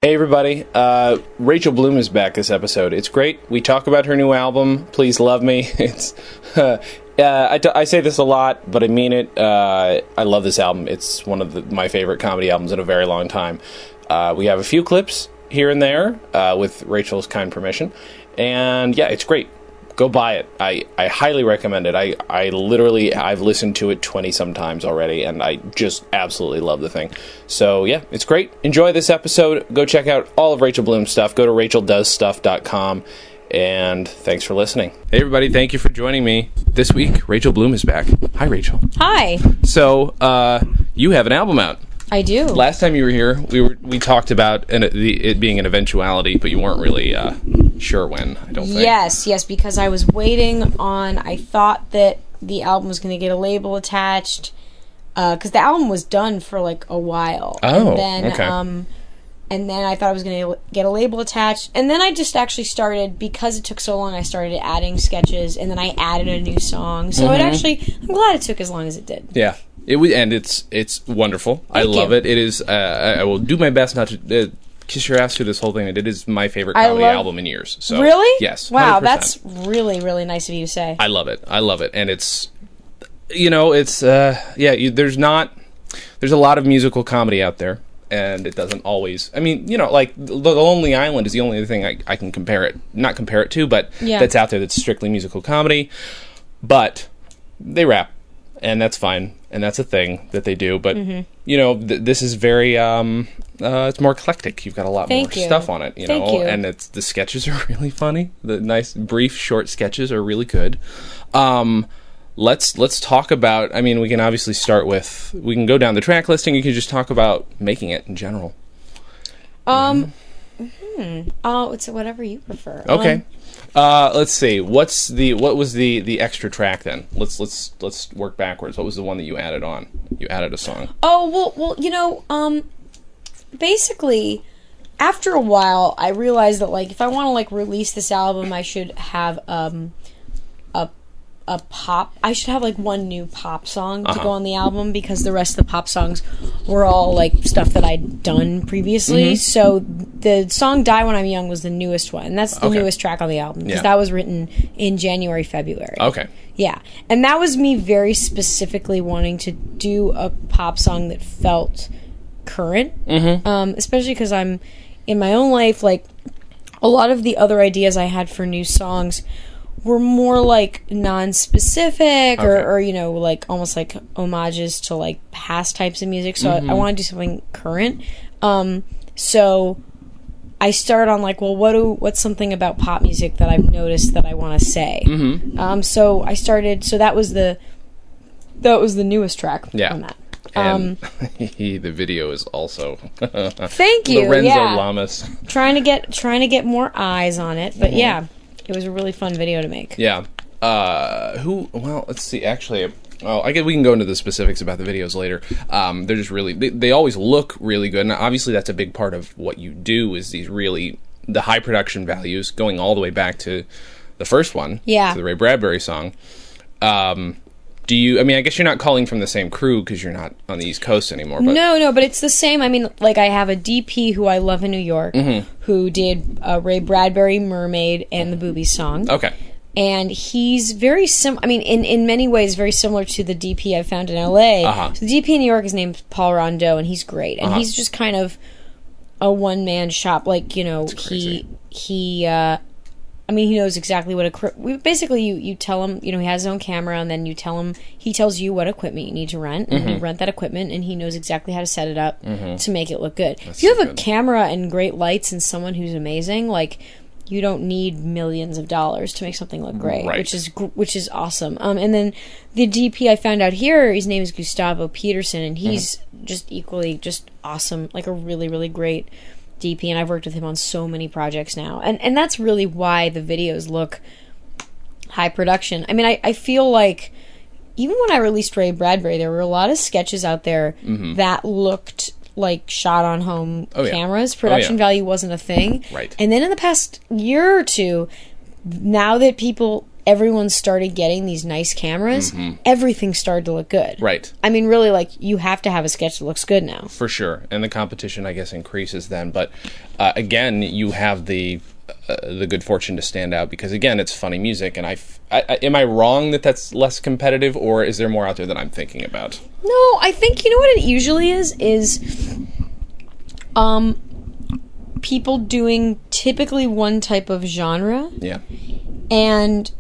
Hey everybody, Rachel Bloom is back this episode. It's great. We talk about her new album, Please Love Me. It's I say this a lot, but I mean it. I love this album. It's one of my favorite comedy albums in a very long time. We have a few clips here and there with Rachel's kind permission. And yeah, it's great. Go buy it. I highly recommend it. I've listened to it 20-some times already, and I just absolutely love the thing. So, yeah, it's great. Enjoy this episode. Go check out all of Rachel Bloom's stuff. Go to racheldoesstuff.com, and thanks for listening. Hey, everybody. Thank you for joining me. This week, Rachel Bloom is back. Hi, Rachel. Hi. So, you have an album out. I do. Last time you were here, we talked about it being an eventuality, but you weren't really sure when, I don't think. Yes, because I was waiting on, I thought that the album was going to get a label attached, because the album was done for like a while. Oh, and then, okay. And then I thought I was going to get a label attached, and then I just actually started, because it took so long, I started adding sketches, and then I added a new song, so I'm glad it took as long as it did. Yeah. It's wonderful. I love it. It is. I will do my best not to kiss your ass through this whole thing. It is my favorite comedy album in years. So really, yes. Wow, 100%. That's really, really nice of you to say. I love it, and it's, it's there's a lot of musical comedy out there, and it doesn't always. I mean, like The Lonely Island is the only other thing I can compare it to, but that's out there that's strictly musical comedy. But they rap. And that's fine, and that's a thing that they do. But this is very it's more eclectic. You've got a lot more stuff on it, Thank you. And the sketches are really funny. The nice, brief, short sketches are really good. Let's talk about. I mean, we can obviously start with. We can go down the track listing. You can just talk about making it in general. It's whatever you prefer. Okay. Let's see. What was the extra track then? Let's work backwards. What was the one that you added on? You added a song. Oh, well, basically, after a while, I realized that, like, if I want to, like, release this album, I should have, a pop. I should have, like, one new pop song to go on the album, because the rest of the pop songs were all, like, stuff that I'd done previously. So the song Die When I'm Young was the newest one. And that's the newest track on the album, because that was written in January, February. Okay. Yeah. And that was me very specifically wanting to do a pop song that felt current. Especially because I'm, in my own life, like, a lot of the other ideas I had for new songs were more like non-specific or like almost like homages to like past types of music. So I want to do something current. So I started on like, well, what's something about pop music that I've noticed that I want to say? So I started. So that was the newest track on that. And the video is also thank you, Lorenzo Lamas. Trying to get more eyes on it, but yeah. It was a really fun video to make. Yeah. Well, let's see. Actually, I guess we can go into the specifics about the videos later. They're just really... They always look really good. And obviously, that's a big part of what you do, is the high production values, going all the way back to the first one. Yeah. To the Ray Bradbury song. I guess you're not calling from the same crew because you're not on the East Coast anymore. But. No, but it's the same. I mean, like, I have a DP who I love in New York who did Ray Bradbury, Mermaid, and the Boobies song. Okay. And he's very in many ways, very similar to the DP I found in L.A. So the DP in New York is named Paul Rondeau, and he's great. And he's just kind of a one-man shop. Like, he knows exactly what basically you tell him, he has his own camera, and then he tells you what equipment you need to rent, and you rent that equipment, and he knows exactly how to set it up to make it look good. If you have a camera and great lights and someone who's amazing, like, you don't need millions of dollars to make something look great, which is awesome. And then the DP I found out here, his name is Gustavo Peterson, and he's just equally just awesome, like a really, really great DP, and I've worked with him on so many projects now. And that's really why the videos look high production. I mean, I feel like even when I released Ray Bradbury, there were a lot of sketches out there that looked like shot on home cameras. Production value wasn't a thing. Right. And then in the past year or two, now that people everyone started getting these nice cameras, everything started to look good. Right. I mean, really, like, you have to have a sketch that looks good now. For sure. And the competition, I guess, increases then. But again, you have the good fortune to stand out because, again, it's funny music. And am I wrong that that's less competitive, or is there more out there that I'm thinking about? No, I think, you know what it usually is people doing typically one type of genre. Yeah. And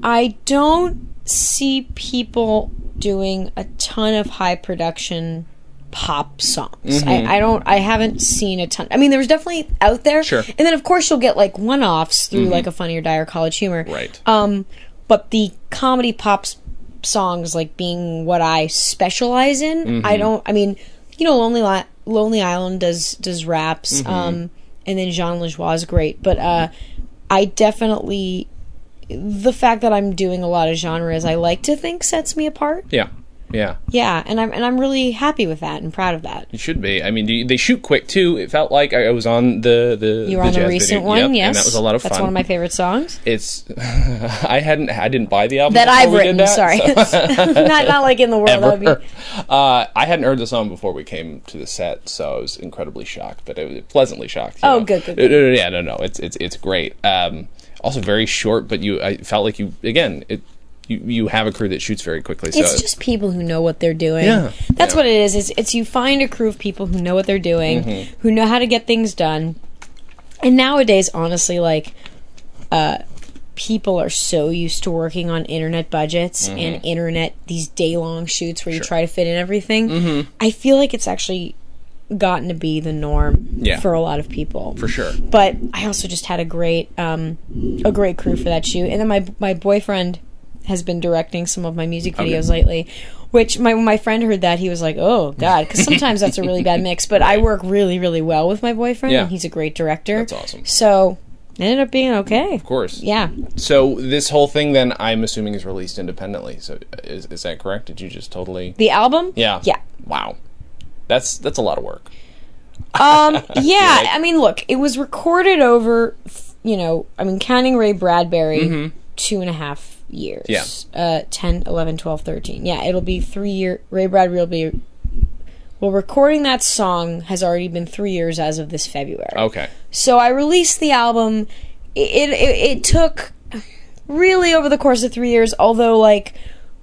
I don't see people doing a ton of high production pop songs. I haven't seen a ton. I mean, there was definitely out there. Sure. And then, of course, you'll get, like, one-offs through, like, a Funny or Die or College Humor. Right. But the comedy pop songs, like, being what I specialize in, I mean, you know, Lonely Island does raps, and then Jean Lajoie is great. But I definitely... The fact that I'm doing a lot of genres, I like to think sets me apart. Yeah. Yeah. Yeah, and I'm really happy with that and proud of that. You should be. I mean, they shoot quick too. It felt like I was on the You were on the recent video. one, yep, yes. And that was a lot of fun. That's one of my favorite songs. It's I didn't buy the album that before I've we written. did that, Sorry, so. not like in the world. Ever. That would be... I hadn't heard the song before we came to the set, so I was incredibly shocked, but I was pleasantly shocked. Oh, good. Yeah, no, it's great. Also very short, but I felt like you have a crew that shoots very quickly. So it's just people who know what they're doing. Yeah, that's what it is. It's you find a crew of people who know what they're doing, who know how to get things done. And nowadays, honestly, like, people are so used to working on internet budgets and these day-long shoots where you try to fit in everything. I feel like it's actually gotten to be the norm for a lot of people. For sure. But I also just had a great crew for that shoot. And then my boyfriend has been directing some of my music videos lately, which when my friend heard that, he was like, oh, God, because sometimes that's a really bad mix. But I work really, really well with my boyfriend, and he's a great director. That's awesome. So it ended up being okay. Of course. Yeah. So this whole thing, then, I'm assuming is released independently. So is that correct? Did you just totally... The album? Yeah. Yeah. Wow. That's a lot of work. Yeah. I mean, look, it was recorded over, counting Ray Bradbury, 2.5 years. Yeah. 10, 11, 12, 13. Yeah, it'll be 3 year. Ray Bradbury will be... Well, recording that song has already been 3 years as of this February. Okay. So I released the album. It took really over the course of 3 years, although, like,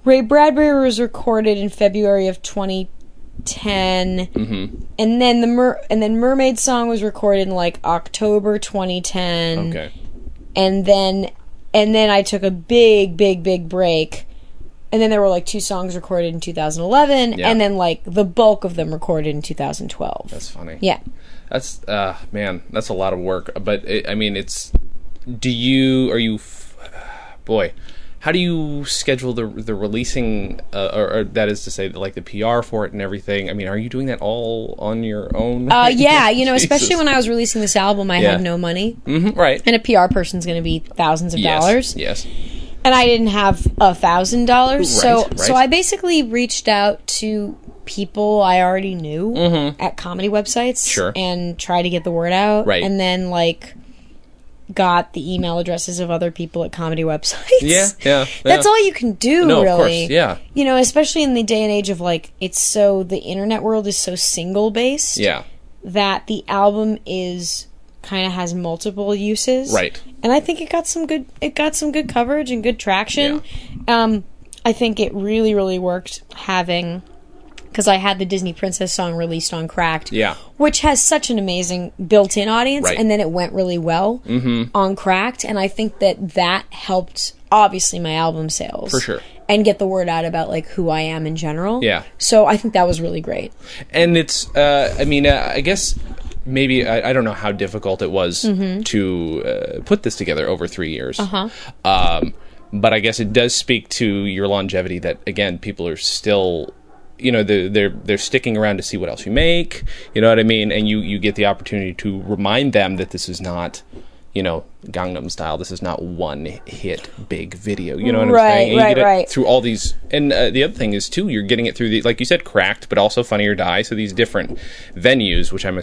Ray Bradbury was recorded in February of 2010, and then Mermaid Song was recorded in, like, October 2010. Okay. And then I took a big break. And then there were, like, 2 songs recorded in 2011, and then, like, the bulk of them recorded in 2012. That's funny. Yeah. That's, man, that's a lot of work. But, how do you schedule the releasing, or that is to say, like, the PR for it and everything? I mean, are you doing that all on your own? Yeah, especially when I was releasing this album, I had no money. Right. And a PR person's going to be thousands of dollars. Yes. And I didn't have $1,000, so I basically reached out to people I already knew at comedy websites, and tried to get the word out, and then, like, got the email addresses of other people at comedy websites. Yeah. That's all you can do, no, really. Of course, yeah. Especially in the day and age of, like, the internet world is so single-based that the album kind of has multiple uses. Right. And I think it got some good coverage and good traction. Yeah. I think it really, really worked because I had the Disney Princess song released on Cracked, which has such an amazing built-in audience, and then it went really well on Cracked, and I think that helped, obviously, my album sales. For sure. And get the word out about, like, who I am in general. Yeah. So I think that was really great. And it's, I guess... Maybe, I don't know how difficult it was to put this together over 3 years. But I guess it does speak to your longevity that, again, people are still, they're sticking around to see what else you make, you know what I mean? And you get the opportunity to remind them that this is not, Gangnam Style. This is not one hit big video. You know what I'm saying? And you get it through all these, and the other thing is too, you're getting it through like you said, Cracked, but also Funny or Die. So these different venues, which I'm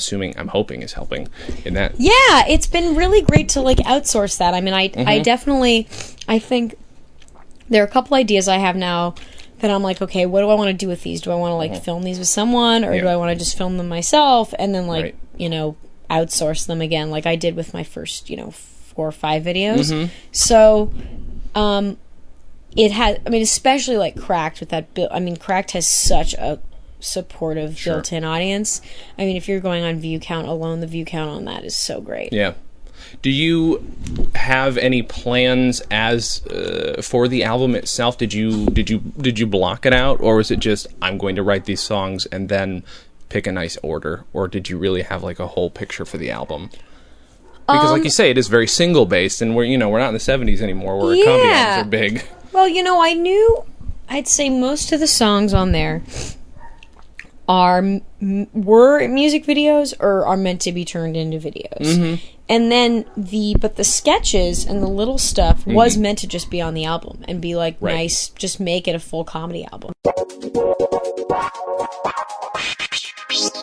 hoping is helping in that. Yeah, it's been really great to, like, outsource that. I mean, I definitely, I think there are a couple ideas I have now that I'm like, okay, what do I want to do with these? Do I want to like film these with someone, or do I want to just film them myself and then like outsource them again, like I did with my first 4 or 5 videos? So it has, I mean, especially like Cracked with that I mean, Cracked has such a supportive built-in audience. I mean, if you're going on view count alone, the view count on that is so great. Yeah. Do you have any plans as for the album itself? Did you block it out, or was it just I'm going to write these songs and then pick a nice order, or did you really have like a whole picture for the album? Because like you say, it is very single based, and we're not in the 70s anymore where comedy albums are big. Well, I'd say most of the songs on there were music videos or are meant to be turned into videos. And then the sketches and the little stuff was meant to just be on the album and be like nice, just make it a full comedy album.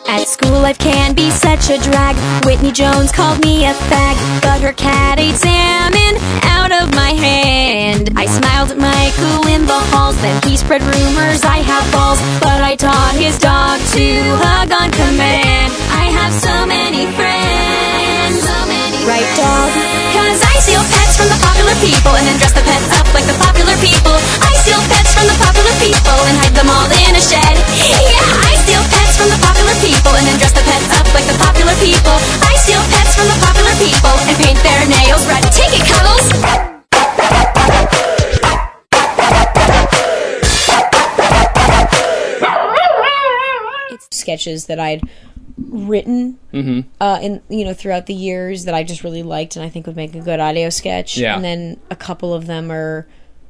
At school life can be such a drag. Whitney Jones called me a fag, but her cat ate salmon out of my hand. I smiled at Michael in the halls, then he spread rumors I have balls, but I taught his dog to hug on command. I have so many friends, right dog? Cause I steal pets from the popular people and then dress the pets up like the popular people. I steal pets from the popular people and hide them all in a shed. Yeah, I steal pets from the popular people and then dress the pets up like the popular people. I steal pets from the popular people and paint their nails red. Take it, Cuddles! Sketches that I'd written throughout the years that I just really liked and I think would make a good audio sketch. And then a couple of them are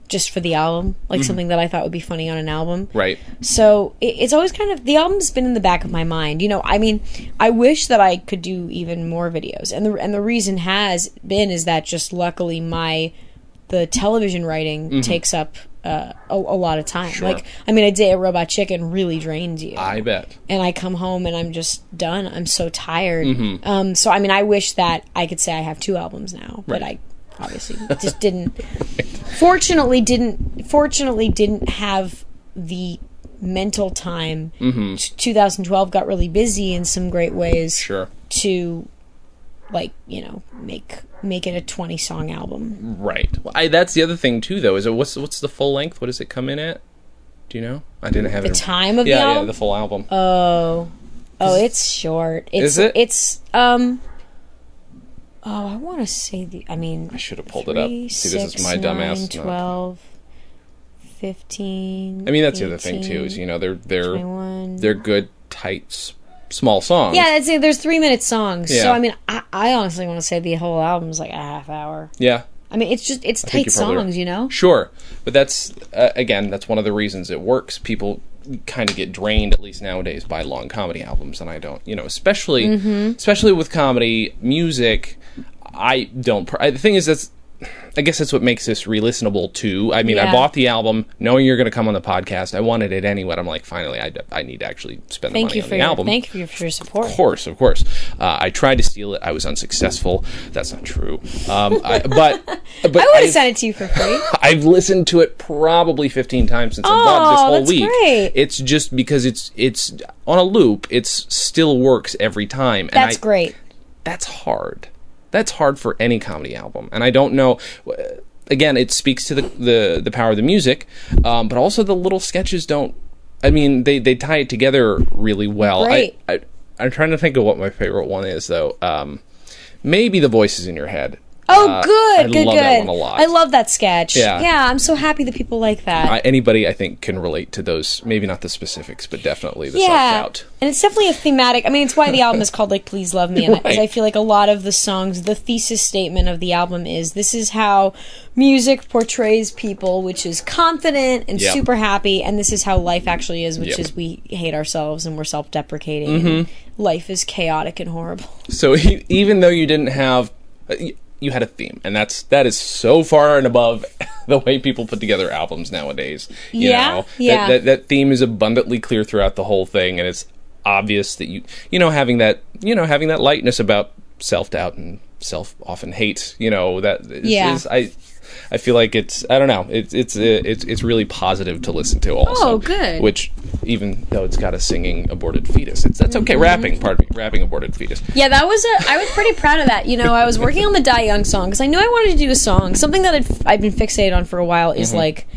just for the album, like something that I thought would be funny on an album. Right. So it's always kind of, the album's been in the back of my mind. I mean, I wish that I could do even more videos, and the reason is that just luckily the television writing takes up a lot of time. Like, I mean, a day at Robot Chicken really drains you. I bet. And I come home and I'm just done. I'm so tired. So I mean, I wish that I could say I have 2 albums now, but I obviously just didn't. Fortunately, didn't have the mental time. 2012 got really busy in some great ways. To make it a 20-song album. Right. Well, that's the other thing too, though. Is it what's the full length? What does it come in at? Do you know? I didn't have the time of the album. Yeah, the full album. It's short. Is it? It's I want to say I should have pulled it up. See, this is my dumbass. 12, 15. I mean, that's 18, the other thing too. Is they're good, tight, small songs. Yeah, I'd say there's 3-minute songs. Yeah. So I mean, I honestly want to say the whole album's like a half hour. Yeah. I mean, it's tight songs, Sure, but that's again, that's one of the reasons it works. People kind of get drained, at least nowadays, by long comedy albums, and I don't. Especially with comedy music, I don't. The thing is, I guess that's what makes this re-listenable too. I mean, I bought the album knowing you're going to come on the podcast. I wanted it anyway. I'm like, finally, I need to actually spend the money on the album. Thank you for your support. Of course. I tried to steal it. I was unsuccessful. That's not true. But I would have sent it to you for free. I've listened to it probably 15 times since I bought this whole week. Great. It's just because it's on a loop. It still works every time. That's great. That's hard. That's hard for any comedy album, and I don't know. Again, it speaks to the power of the music, but also the little sketches don't. I mean, they tie it together really well. Great. I'm trying to think of what my favorite one is, though. Maybe The Voices in Your Head. Oh, good, I love that one a lot. I love that sketch. Yeah, I'm so happy that people like that. Anybody, I think, can relate to those. Maybe not the specifics, but definitely the self-doubt. And it's definitely a thematic. I mean, it's why the album is called like "Please Love Me," and I feel like a lot of the songs, the thesis statement of the album is this is how music portrays people, which is confident and super happy, and this is how life actually is, which is we hate ourselves and we're self-deprecating. And life is chaotic and horrible. So even though you didn't have. You had a theme, and that is so far and above the way people put together albums nowadays. You know? That theme is abundantly clear throughout the whole thing, and it's obvious that having that lightness about self-doubt and often hate. I feel like it's, I don't know, it's really positive to listen to also. Oh, good. Which, even though it's got a singing aborted fetus, that's okay. Rapping aborted fetus. Yeah, I was pretty proud of that. You know, I was working on the Die Young song because I knew I wanted to do a song. Something that I've been fixated on for a while is like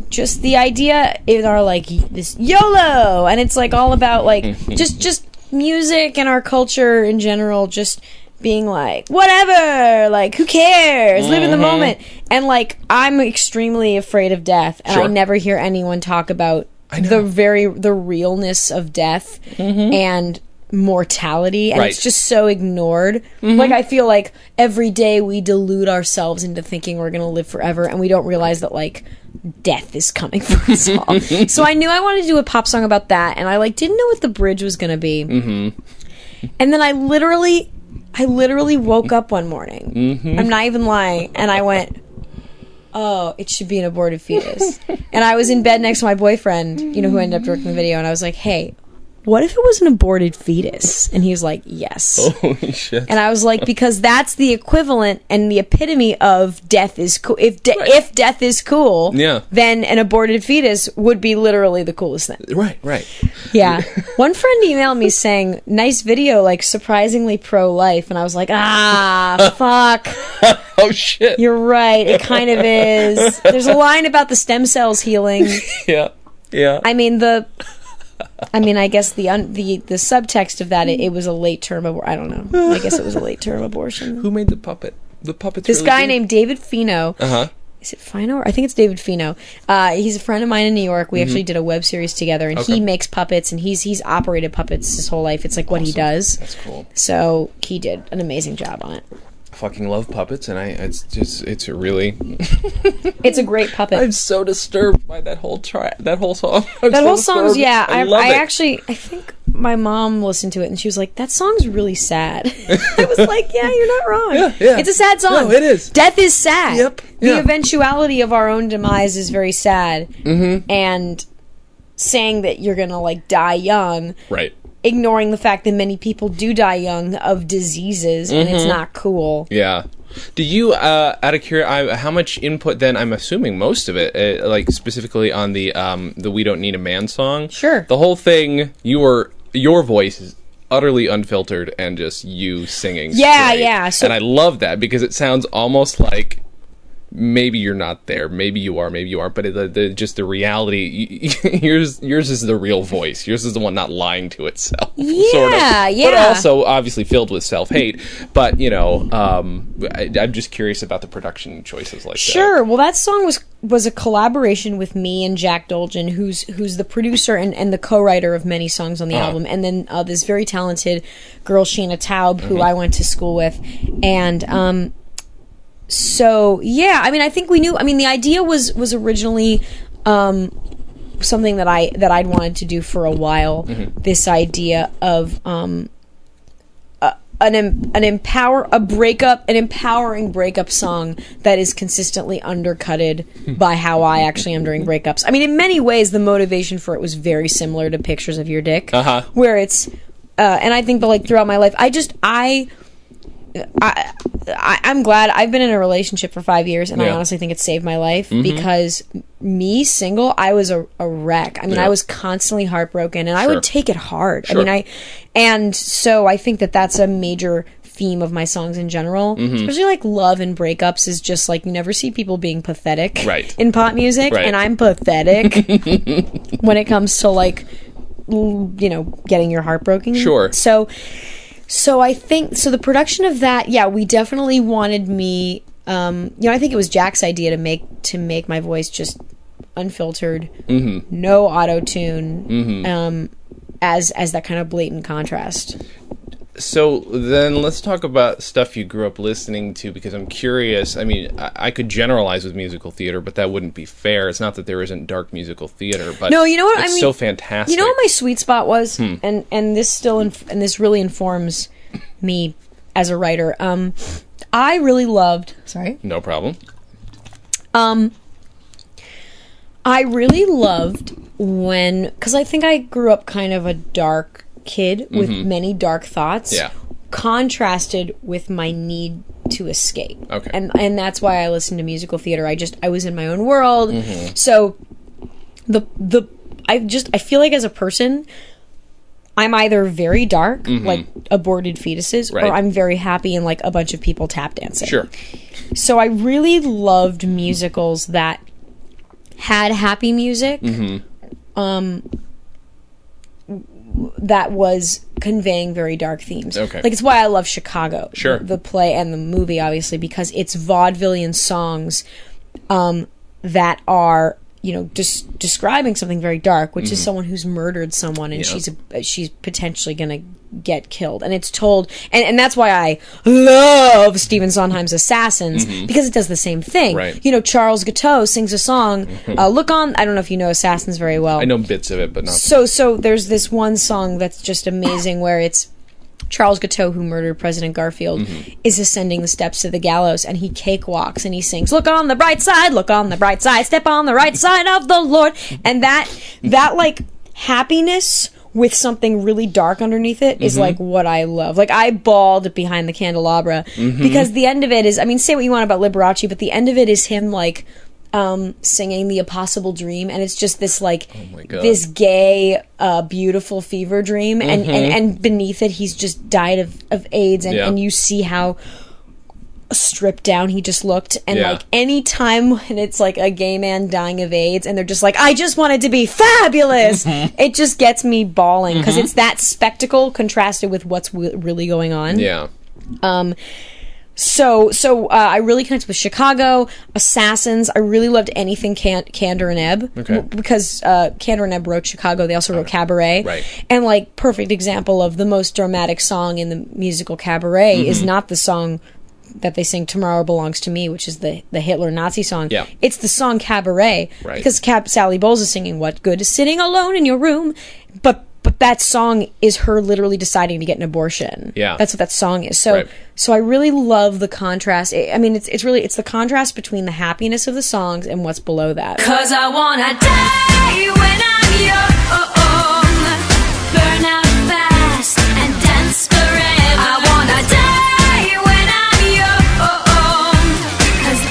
just the idea in our like this YOLO, and it's like all about like just music and our culture in general, just being like whatever, like who cares, live in the moment. And like I'm extremely afraid of death, and I never hear anyone talk about the realness of death and mortality, and it's just so ignored. Like I feel like every day we delude ourselves into thinking we're gonna live forever, and we don't realize that like death is coming for us all. So I knew I wanted to do a pop song about that, and I like didn't know what the bridge was gonna be. And then I literally woke up one morning, I'm not even lying, and I went, oh, it should be an aborted fetus. And I was in bed next to my boyfriend, you know, who ended up directing the video, and I was like, hey, what if it was an aborted fetus? And he was like, yes. Holy shit. And I was like, because that's the equivalent and the epitome of death is cool. If death is cool, then an aborted fetus would be literally the coolest thing. Right. Yeah. One friend emailed me saying, nice video, like surprisingly pro-life. And I was like, fuck. Oh, shit. You're right. It kind of is. There's a line about the stem cells healing. Yeah. I guess the subtext of that, it was a late term abortion. I don't know. I guess it was a late term abortion. Who made the puppet? The puppet's this really guy good. named David Fino. Is it Fino? I think it's David Fino. He's a friend of mine in New York. We actually did a web series together, and he makes puppets, and he's operated puppets his whole life. It's like what he does. That's cool. So he did an amazing job on it. Fucking love puppets, and it's really it's a great puppet. I'm so disturbed by that whole song. That whole song's I think my mom listened to it and she was like, that song's really sad. I was like, yeah, you're not wrong. Yeah. It's a sad song. No, it is. Death is sad. Yep. The eventuality of our own demise is very sad. And saying that you're gonna like die young, right, ignoring the fact that many people do die young of diseases, and it's not cool. Yeah. Do you, out of curiosity, how much input then, I'm assuming most of it, like specifically on the We Don't Need a Man song? Sure. The whole thing, your voice is utterly unfiltered and just you singing straight. Yeah. And I love that because it sounds almost like maybe you're not there, maybe you are, but just the reality, yours is the real voice. Yours is the one not lying to itself. Yeah, sort of. yeah. But also obviously filled with self-hate. But, you know, I'm just curious about the production choices like that. Sure. Well, that song was a collaboration with me and Jack Dolgen, who's the producer and the co-writer of many songs on the album. And then this very talented girl, Shayna Taub, who I went to school with. And so yeah, I mean, I think we knew. I mean, the idea was originally something that I'd wanted to do for a while. This idea of an empowering breakup song that is consistently undercutted by how I actually am during breakups. I mean, in many ways, the motivation for it was very similar to Pictures of Your Dick, where it's and I think that like throughout my life, I'm glad I've been in a relationship for 5 years, and I honestly think it saved my life because me, single, I was a wreck. I mean, I was constantly heartbroken, and I would take it hard. I mean, and so I think that that's a major theme of my songs in general, especially like love and breakups is just like you never see people being pathetic in pop music, and I'm pathetic when it comes to like, you know, getting your heart broken. So I think, the production of that, we definitely wanted me, I think it was Jack's idea to make my voice just unfiltered, no auto-tune, as that kind of blatant contrast. So then let's talk about stuff you grew up listening to, because I'm curious. I mean, I could generalize with musical theater, but that wouldn't be fair. It's not that there isn't dark musical theater, but no, you know what? It's so fantastic. You know what my sweet spot was, and this really informs me as a writer. I really loved. Sorry. No problem. I really loved because I think I grew up kind of a dark kid with many dark thoughts, contrasted with my need to escape. Okay. And that's why I listen to musical theater. I was in my own world. So I feel like as a person, I'm either very dark, like aborted fetuses, Right. or I'm very happy and like a bunch of people tap dancing. Sure. So I really loved musicals that had happy music, that was conveying very dark themes. Okay. Like, it's why I love Chicago. Sure. The play and the movie, obviously, because it's vaudevillian songs that are, you know, just describing something very dark, which is someone who's murdered someone, and she's potentially gonna get killed, and it's told, and that's why I love Stephen Sondheim's Assassins, because it does the same thing. Right. You know, Charles Gateau sings a song, "Look On." I don't know if you know Assassins very well. I know bits of it, but not. So there's this one song that's just amazing, where it's Charles Gateau, who murdered President Garfield, is ascending the steps to the gallows, and he cakewalks and he sings, "Look on the bright side, look on the bright side, step on the right side of the Lord." And that like happiness with something really dark underneath it is like what I love. Like, I bawled behind the candelabra because the end of it is, I mean, say what you want about Liberace, but the end of it is him like singing The Impossible Dream, and it's just this like this gay beautiful fever dream, and beneath it he's just died of AIDS, and you see how stripped down he just looked, and like any time when it's like a gay man dying of AIDS and they're just like, "I just wanted to be fabulous," it just gets me bawling, because it's that spectacle contrasted with what's really going on. So I really connected with Chicago, Assassins. I really loved anything Kander and Ebb, because Kander and Ebb wrote Chicago. They also wrote Cabaret, right? And like, perfect example of the most dramatic song in the musical Cabaret is not the song that they sing "Tomorrow Belongs to Me," which is the Hitler Nazi song. Yeah. It's the song Cabaret, right? Because Sally Bowles is singing "What Good is Sitting Alone in Your Room," but that song is her literally deciding to get an abortion. Yeah. That's what that song is. So so I really love the contrast. I mean, it's the contrast between the happiness of the songs and what's below that. 'Cause I wanna die when I'm young, burn out fast and dance forever. I wanna die when I'm young. 'Cause...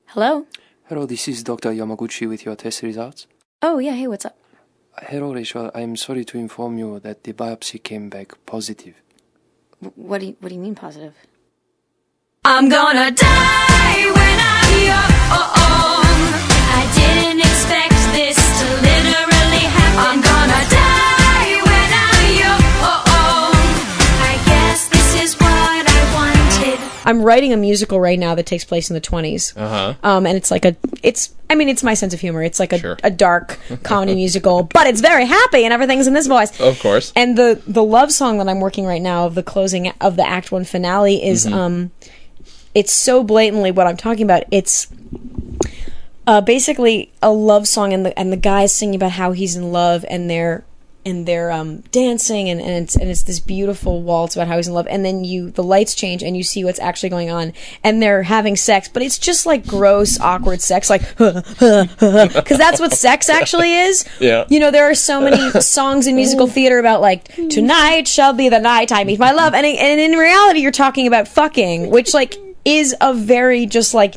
Hello? Hello, this is Dr. Yamaguchi with your test results. Oh, yeah, hey, what's up? Hello, Rachel. I'm sorry to inform you that the biopsy came back positive. What do you mean positive? I'm gonna die when I'm young. I didn't expect this to literally happen. I'm gonna die when I'm young. I guess this is what I wanted. I'm writing a musical right now that takes place in the 20s. And it's like it's my sense of humor. It's like a dark comedy musical, but it's very happy and everything's in this voice. Of course. And the love song that I'm working right now of the closing of the Act 1 finale is it's so blatantly what I'm talking about. It's basically a love song, and the guy's singing about how he's in love, and they're dancing, and it's this beautiful waltz about how he's in love, and then the lights change and you see what's actually going on, and they're having sex, but it's just like gross, awkward sex, like because that's what sex actually is. Yeah. You know, there are so many songs in musical theater about like, "Tonight shall be the night I meet my love," and in reality you're talking about fucking, which like is a very just like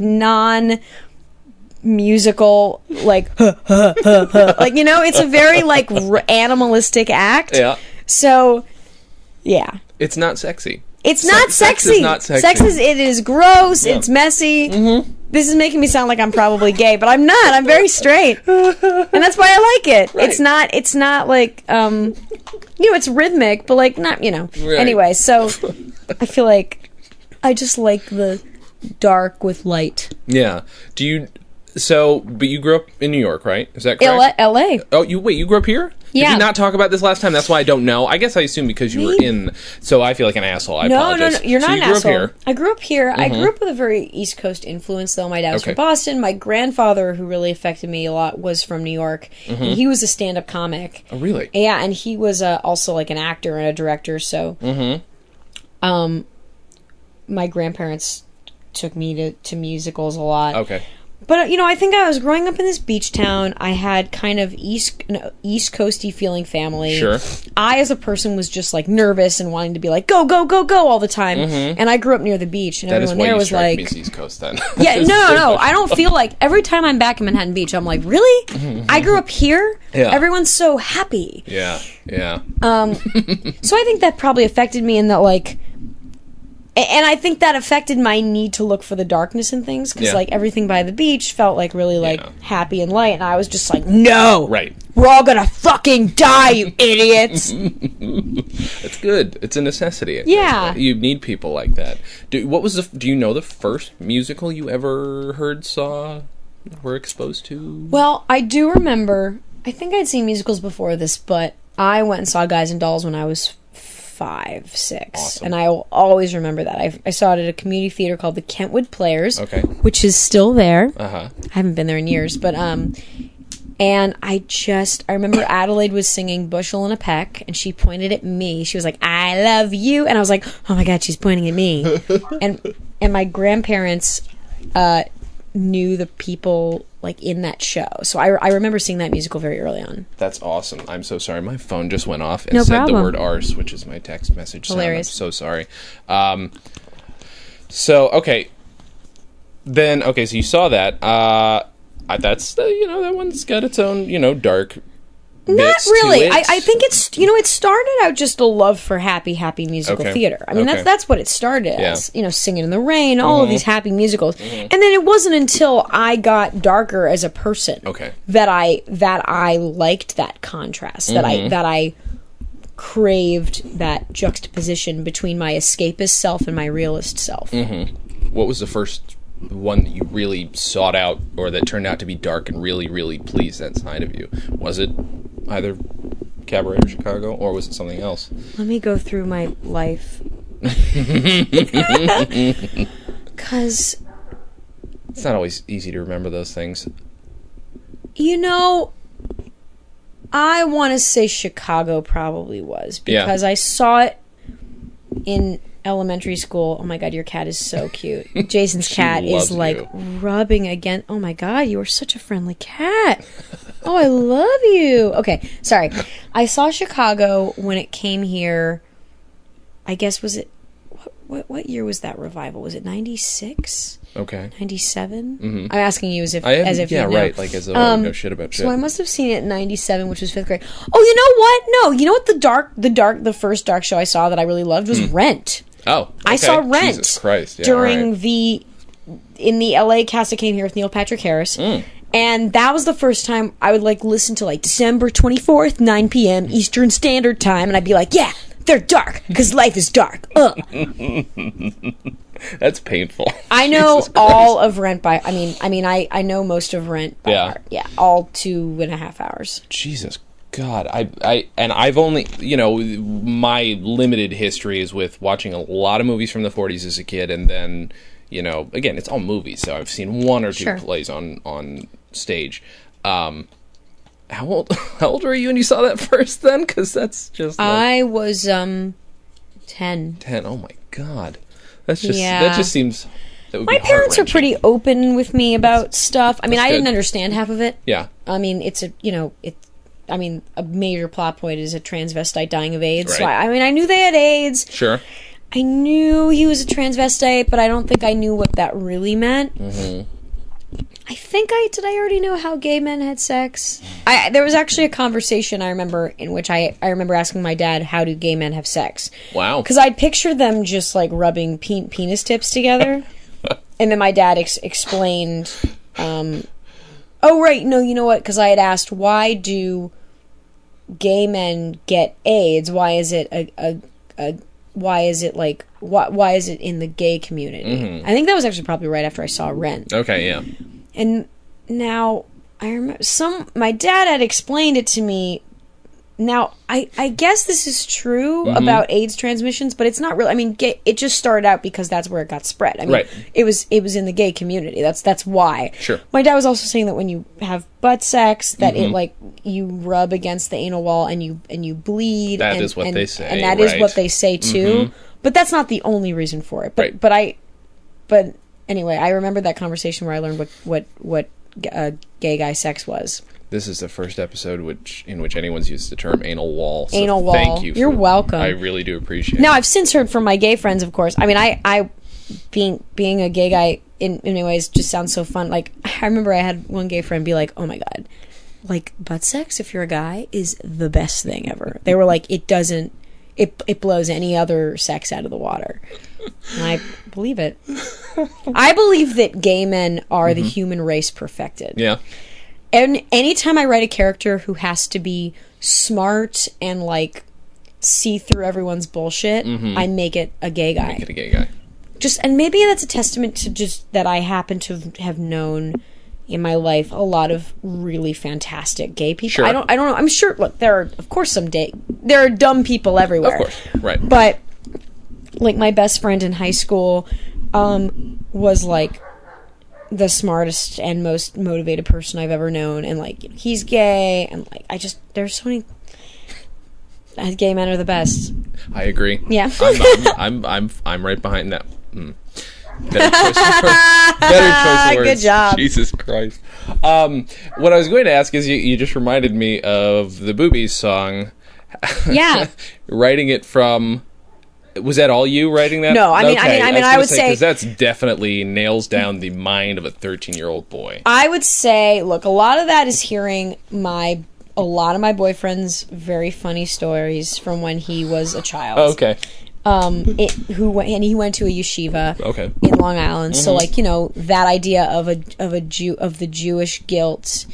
musical, like like, you know, it's a very like animalistic act. Yeah. So yeah, it's not sexy. It's not sexy. Sex is not sexy. It is gross. Yeah. It's messy. This is making me sound like I'm probably gay, but I'm not. I'm very straight, and that's why I like it. Right. It's not like you know, it's rhythmic, but like not, you know. Right. Anyway, so I feel like I just like the dark with light. Yeah. But you grew up in New York, right? Is that correct? L.A. Oh, you grew up here? Yeah. Did you not talk about this last time? That's why I don't know. I guess I assume because you were in, so I feel like an asshole. I apologize. No, you're not an asshole. I grew up here. I grew up with a very East Coast influence, though. My dad was from Boston. My grandfather, who really affected me a lot, was from New York. And he was a stand-up comic. Oh, really? Yeah, and he was also like an actor and a director, so... my grandparents took me to musicals a lot. Okay. But, I think I was growing up in this beach town. I had kind of East Coasty feeling family. Sure. I, as a person, was just, like, nervous and wanting to be like, go, go, go, go all the time. And I grew up near the beach, and That is everyone why there you was strike like... me as East Coast, then. Yeah, no. I don't feel like... Every time I'm back in Manhattan Beach, I'm like, really? I grew up here? Yeah. Everyone's so happy. Yeah. So I think that probably affected me in that, like... And I think that affected my need to look for the darkness in things, because, like, everything by the beach felt, like, really, like, happy and light, and I was just like, no! Right. We're all gonna fucking die, you idiots! It's good. It's a necessity. Yeah. You need people like that. Do you know the first musical you ever heard, saw, were exposed to? Well, I do remember, I think I'd seen musicals before this, but I went and saw Guys and Dolls when I was 5, 6. Awesome. And I will always remember that. I saw it at a community theater called the Kentwood Players, Okay. which is still there. Uh-huh. I haven't been there in years, but and I remember Adelaide was singing Bushel and a Peck, and she pointed at me. She was like, I love you. And I was like, oh my God, she's pointing at me. and my grandparents knew the people, like, in that show. So I remember seeing that musical very early on. That's awesome. I'm so sorry. My phone just went off and No said problem. the word arse, which is my text message sound. Hilarious. I'm so sorry. Okay. So you saw that. That's, that one's got its own, dark Not bits really. to it. I think it's, it started out just a love for happy musical theater. I mean, Okay. that's what it started as. Singing in the Rain, all of these happy musicals. Mm-hmm. And then it wasn't until I got darker as a person that I liked that contrast, that I craved that juxtaposition between my escapist self and my realist self. What was the first one that you really sought out, or that turned out to be dark and really, really pleased that side of you? Was it either Cabaret or Chicago, or was it something else? Let me go through my life. Because... It's not always easy to remember those things. I want to say Chicago probably was, because I saw it in elementary school. Oh my God, your cat is so cute. Jason's cat is like rubbing against... Oh my God, you are such a friendly cat. Oh, I love you. Okay, sorry. I saw Chicago when it came here. I guess, was it... What year was that revival? Was it 96? Okay. 97? Mm-hmm. I'm asking you as if you know. Right. Like as though I know shit about shit. So I must have seen it in 97, which was 5th grade. Oh, you know what? No, you know what? The first dark show I saw that I really loved was Rent. Oh, okay. I saw Rent. Jesus Christ. Yeah, during in the LA cast that came here with Neil Patrick Harris. And that was the first time I would listen to December 24th, 9 p.m. Eastern Standard Time, and I'd be like, yeah, they're dark because life is dark. That's painful. I know all of Rent by... I know most of Rent by heart. Yeah, all 2.5 hours. Jesus God. I've only... my limited history is with watching a lot of movies from the 40s as a kid, and then, again, it's all movies, so I've seen one or two plays on stage. How old were you when you saw that first, then? Because that's just... I was, 10. 10. Oh, my God. That just seems... My parents are pretty open with me about stuff. I That's didn't good. understand half of it. Yeah. I mean, a major plot point is a transvestite dying of AIDS. Right. So I knew they had AIDS. Sure. I knew he was a transvestite, but I don't think I knew what that really meant. Mm-hmm. I think did I already know how gay men had sex? There was actually a conversation I remember in which I remember asking my dad, how do gay men have sex? Wow. Because I'd picture them just rubbing penis tips together. And then my dad explained, oh right, no, you know what? Because I had asked, why do gay men get AIDS? Why is it why is it in the gay community? Mm-hmm. I think that was actually probably right after I saw Rent. Okay, yeah. And now I remember my dad had explained it to me. Now I guess this is true about AIDS transmissions, but it's not really. I mean, it just started out because that's where it got spread. I mean, it was in the gay community. That's why. Sure. My dad was also saying that when you have butt sex, that it you rub against the anal wall and you bleed. That is what they say, and that is what they say too. But that's not the only reason for it. But anyway, I remember that conversation where I learned what gay guy sex was. This is the first episode in which anyone's used the term anal wall. So Anal wall. Thank you. You're welcome. I really do appreciate it. Now, I've since heard from my gay friends, of course. I mean, I being a gay guy in many ways just sounds so fun. Like, I remember I had one gay friend be like, oh my God, like, butt sex, if you're a guy, is the best thing ever. They were like, it blows any other sex out of the water. And I believe it. I believe that gay men are the human race perfected. Yeah. And anytime I write a character who has to be smart and, like, see through everyone's bullshit, I make it a gay guy. Make it a gay guy. And maybe that's a testament to just that I happen to have known in my life a lot of really fantastic gay people. Sure. I don't know. I'm sure, look, there are, of course, there are dumb people everywhere. Of course, right. But, like, my best friend in high school was, like, the smartest and most motivated person I've ever known, and, like, he's gay, and, like, there's so many gay men are the best. I agree. Yeah. I'm right behind that. Better choice of words. Good job. Jesus Christ. What I was going to ask is, you just reminded me of the Boobies song. Yeah. Writing it from... Was that all you writing that? No, I mean, I would say... Because that's definitely nails down the mind of a 13-year-old boy. I would say, look, a lot of that is hearing a lot of my boyfriend's very funny stories from when he was a child. Oh, okay. He went to a yeshiva in Long Island. So, like, you know, that idea of the Jewish guilt.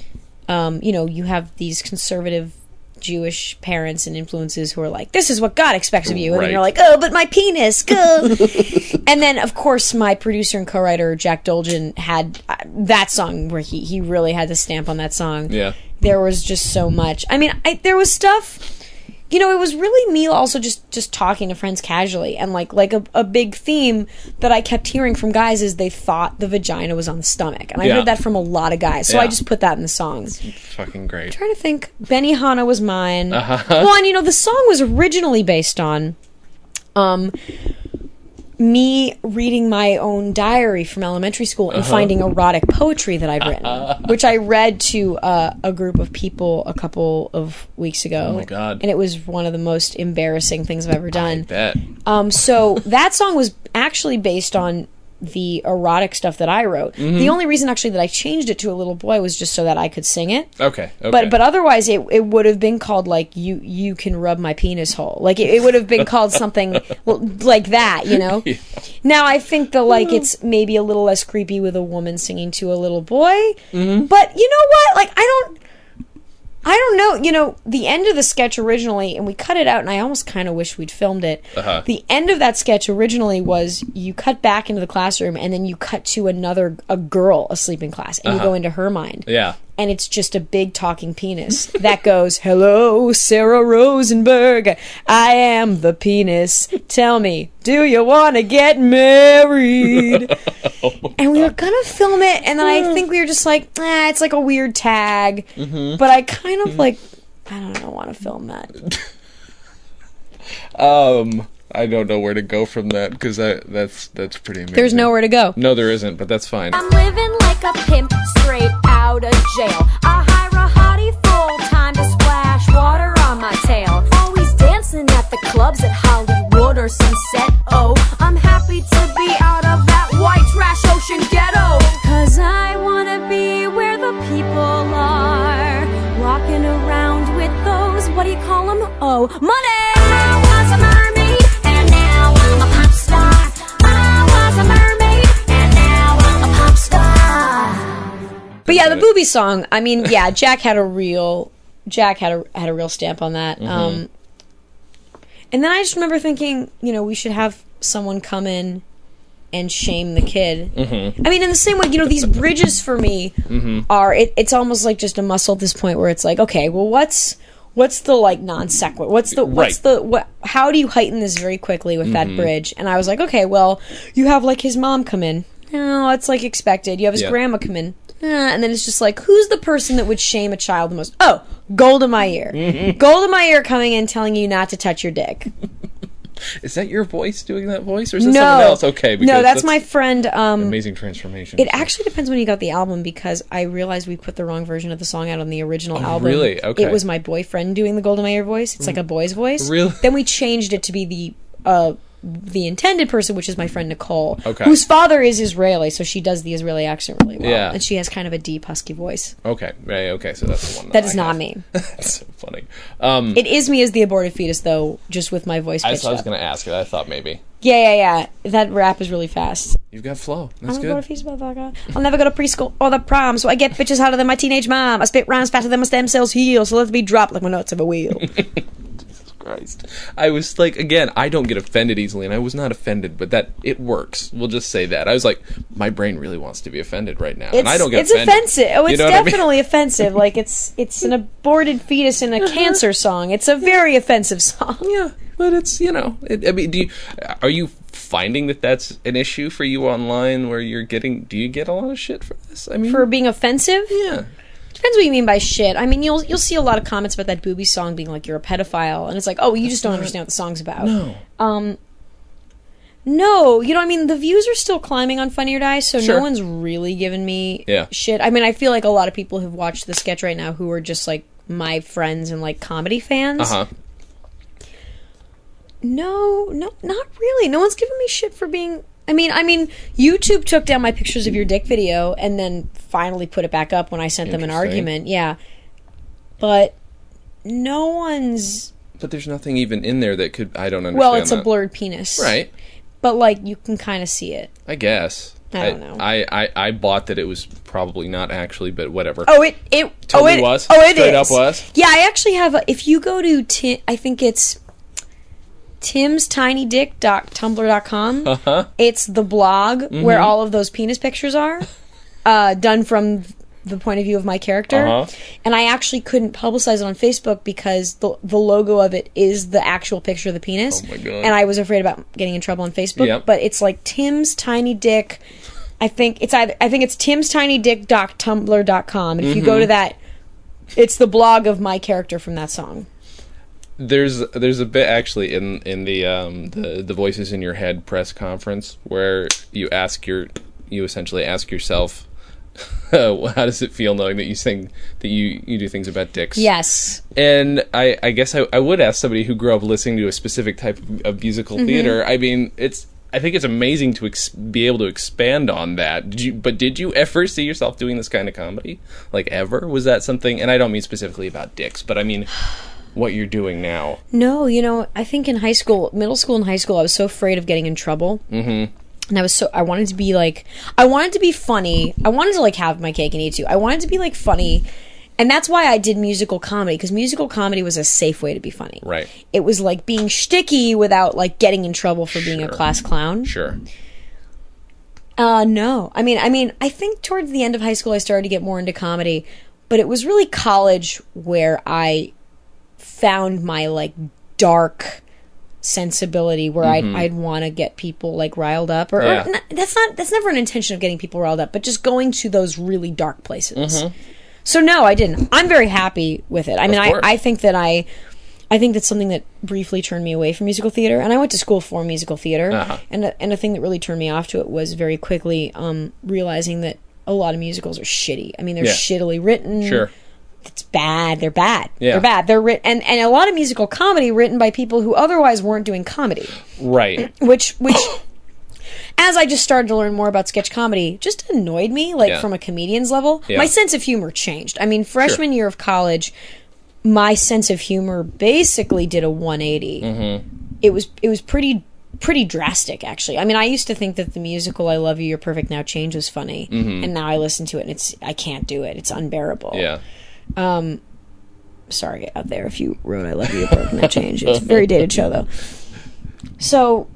You know, you have these conservative Jewish parents and influences who are like, this is what God expects of you. And then you're like, oh, but my penis, go. And then, of course, my producer and co-writer, Jack Dolgen, had that song where he really had to stamp on that song. Yeah. There was just so much. I mean, there was stuff... You know, it was really me also just talking to friends casually. And, like a big theme that I kept hearing from guys is they thought the vagina was on the stomach. And I heard that from a lot of guys. So I just put that in the song. It's fucking great. I'm trying to think. Benny Hanna was mine. Uh-huh. Well, and, you know, the song was originally based on... me reading my own diary from elementary school and finding erotic poetry that I've written, which I read to a group of people a couple of weeks ago. Oh my God. And it was one of the most embarrassing things I've ever done. I bet. So that song was actually based on the erotic stuff that I wrote. The only reason actually that I changed it to a little boy was just so that I could sing it. Okay. But otherwise it would have been called like you can rub my penis hole. Like it would have been called something like that, you know? Yeah. Now I think that like it's maybe a little less creepy with a woman singing to a little boy. But you know what? Like I don't know, you know, the end of the sketch originally, and we cut it out, and I almost kind of wish we'd filmed it. The end of that sketch originally was you cut back into the classroom, and then you cut to a girl asleep in class, and you go into her mind. Yeah. And it's just a big talking penis that goes, hello, Sarah Rosenberg, I am the penis. Tell me, do you want to get married? And we were going to film it, and then I think we were just like, it's like a weird tag. But I kind of like, I don't want to film that. I don't know where to go from that, because that's pretty amazing. There's nowhere to go. No, there isn't, but that's fine. I'm living like a pimp straight out of jail. I hire a hottie full time to splash water on my tail. Always dancing at the clubs at Hollywood or Sunset. Oh, I'm happy to be out of that white trash ocean ghetto. 'Cause I wanna be where the people are. Walking around with those, what do you call them? Oh, money! I was a mermaid, and now I'm a pop star. I was a mermaid, and now I'm a pop star. But yeah, the booby song. I mean, yeah, Jack had a real stamp on that. And then I just remember thinking, you know, we should have someone come in and shame the kid. I mean, in the same way, you know, these bridges for me are it's almost like just a muscle at this point where it's like, okay, well, what's the like non sequitur? How do you heighten this very quickly with that bridge? And I was like, okay, well, you have like his mom come in. Oh, that's like expected. You have his grandma come in. And then it's just like, who's the person that would shame a child the most? Oh, Golda Meir. Golda Meir coming in telling you not to touch your dick. Is that your voice doing that voice, or is it someone else? Okay, because no, that's my friend. Amazing transformation. It actually depends when you got the album, because I realized we put the wrong version of the song out on the original album. Really? Okay. It was my boyfriend doing the Golda Meir voice. It's like a boy's voice. Really? Then we changed it to be the intended person, which is my friend Nicole, Okay. whose father is Israeli, so she does the Israeli accent really well. Yeah. And she has kind of a deep, husky voice. Okay, right, okay, so that's the one. That is not me. That's so funny. It is me as the aborted fetus, though, just with my voice pitched I was up. going to ask it. I thought maybe. Yeah. That rap is really fast. You've got flow. That's I'm a good. aborted fetus, motherfucker. I'll never go to preschool or the prom, so I get bitches harder than my teenage mom. I spit rhymes faster than my stem cells heal, so let me drop like my nuts of a wheel. Christ. I was like, again, I don't get offended easily, and I was not offended, but that it works. We'll just say that. I was like, my brain really wants to be offended right now, and I don't get it's offended. offensive. Oh, it's You know what I mean? definitely offensive. Like it's an aborted fetus in a cancer song. It's a very offensive song. Yeah, but it's, I mean, are you finding that that's an issue for you online, where do you get a lot of shit for this? I mean, For being offensive? yeah. Depends what you mean by shit. I mean, you'll see a lot of comments about that Booby song being like, you're a pedophile, and it's like, oh, you just don't understand what the song's about. No. No, I mean, the views are still climbing on Funny or Die, so Sure. no one's really given me Yeah. shit. I mean, I feel like a lot of people have watched the sketch right now who are just like my friends and like comedy fans. Uh-huh. No, not really. No one's given me shit for being... I mean, YouTube took down my pictures of your dick video and then finally put it back up when I sent them an Interesting. argument. Yeah. But no one's... But there's nothing even in there that could... I don't understand. Well, it's that. a blurred penis. Right. But, like, you can kind of see it. I guess. I don't know. I bought that it was probably not actually, but whatever. Oh, it Totally was? Oh, it Straight is. up was? Yeah, I actually have if you go to I think it's timstinydick.tumblr.com. Uh-huh. It's the blog where all of those penis pictures are, done from the point of view of my character. Uh-huh. And I actually couldn't publicize it on Facebook because the logo of it is the actual picture of the penis. Oh my God. And I was afraid about getting in trouble on Facebook. Yep. But it's like Tim's Tiny Dick. I think it's timstinydick.tumblr.com. And if you go to that, it's the blog of my character from that song. There's a bit actually in the Voices in Your Head press conference where you essentially ask yourself, how does it feel knowing that you do things about dicks? Yes. And I guess I would ask somebody who grew up listening to a specific type of musical theater. I mean, I think it's amazing to be able to expand on that. Did you ever see yourself doing this kind of comedy? Like, ever? Was that something? And I don't mean specifically about dicks, but I mean what you're doing now. No, I think in middle school and high school, I was so afraid of getting in trouble. Mm-hmm. And I wanted to be funny. I wanted to like have my cake and eat it too. I wanted to be like funny. And that's why I did musical comedy, because musical comedy was a safe way to be funny. Right. It was like being shticky without like getting in trouble for being a class clown. Sure. No. I mean, I think towards the end of high school I started to get more into comedy, but it was really college where I found my like dark sensibility where I'd want to get people like riled up or that's never an intention of getting people riled up, but just going to those really dark places. So no, I didn't. I'm very happy with it. I mean, I think that's something that briefly turned me away from musical theater, and I went to school for musical theater. And a thing that really turned me off to it was very quickly realizing that a lot of musicals are shitty. I mean, they're shittily written. Sure. It's bad. They're bad. Yeah. They're bad. They're written, and a lot of musical comedy written by people who otherwise weren't doing comedy. Right. Which as I just started to learn more about sketch comedy, just annoyed me, like from a comedian's level. My sense of humor changed. I mean, freshman year of college, my sense of humor basically did a 180. It was pretty drastic, actually. I mean, I used to think that the musical "I Love You, You're Perfect Now" Change was funny, and now I listen to it and I can't do it. It's unbearable. Yeah. Sorry out there if you wrote "I Love You, You're Perfect Now" Change. It's a very dated show though. So,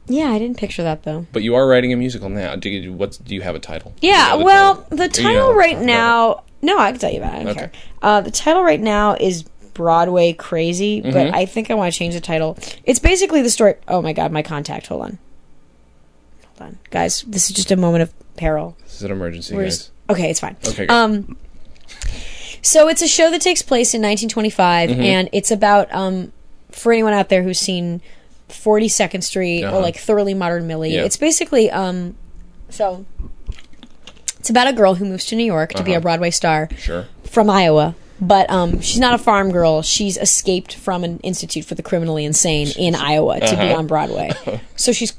yeah, I didn't picture that though. But you are writing a musical now. Do you have a title? Yeah, the title right now. No, I can tell you about it. I don't care. The title right now is Broadway Crazy, but I think I want to change the title. It's basically the story. Oh my God, my contact. Hold on, guys. This is just a moment of peril. This is an emergency, guys. Okay, it's fine. Okay. So it's a show that takes place in 1925, and it's about for anyone out there who's seen 42nd Street or like Thoroughly Modern Millie, it's basically so it's about a girl who moves to New York to be a Broadway star from Iowa. But she's not a farm girl. She's escaped from an institute for the criminally insane in Iowa to be on Broadway. So she's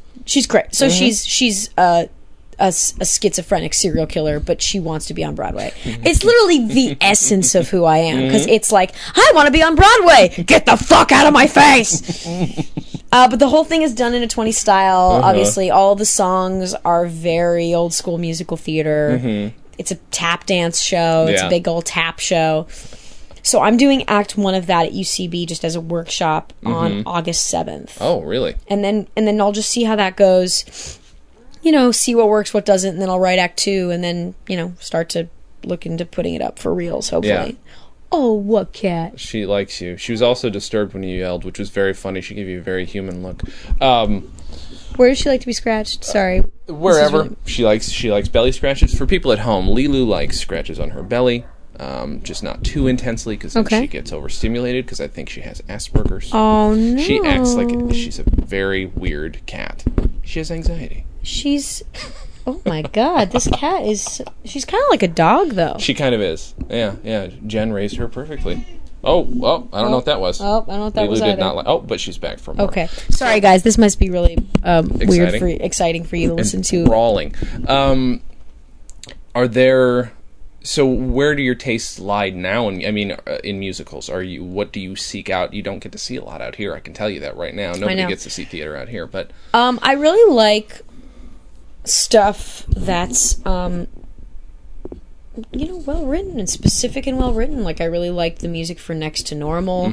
great. So she's a schizophrenic serial killer, but she wants to be on Broadway. It's literally the essence of who I am, because it's like, I want to be on Broadway. Get the fuck out of my face. But the whole thing is done in a 20s style. Obviously, all the songs are very old school musical theater. It's a tap dance show. It's a big old tap show. So I'm doing Act 1 of that at UCB just as a workshop on August 7th. Oh, really? And then I'll just see how that goes. You know, see what works, what doesn't, and then I'll write Act 2, and then, you know, start to look into putting it up for reals, hopefully. Yeah. Oh, what cat? She likes you. She was also disturbed when you yelled, which was very funny. She gave you a very human look. Where does she like to be scratched? Sorry. Wherever. Really... She likes belly scratches. For people at home, Lilu likes scratches on her belly. Just not too intensely, because then she gets overstimulated, because I think she has Asperger's. Oh, no. She acts like she's a very weird cat. She has anxiety. She's... Oh, my God. This cat is... She's kind of like a dog, though. She kind of is. Yeah. Jen raised her perfectly. Oh, I don't know what that was. Oh, I don't know what that was did either. Not like... Oh, but she's back for more. Okay. Sorry, guys. This must be really exciting for you to listen to. Brawling. Are there... So where do your tastes lie now? In musicals, what do you seek out? You don't get to see a lot out here. I can tell you that right now. Nobody gets to see theater out here. But I really like stuff that's well written and specific and well written. Like, I really like the music for Next to Normal.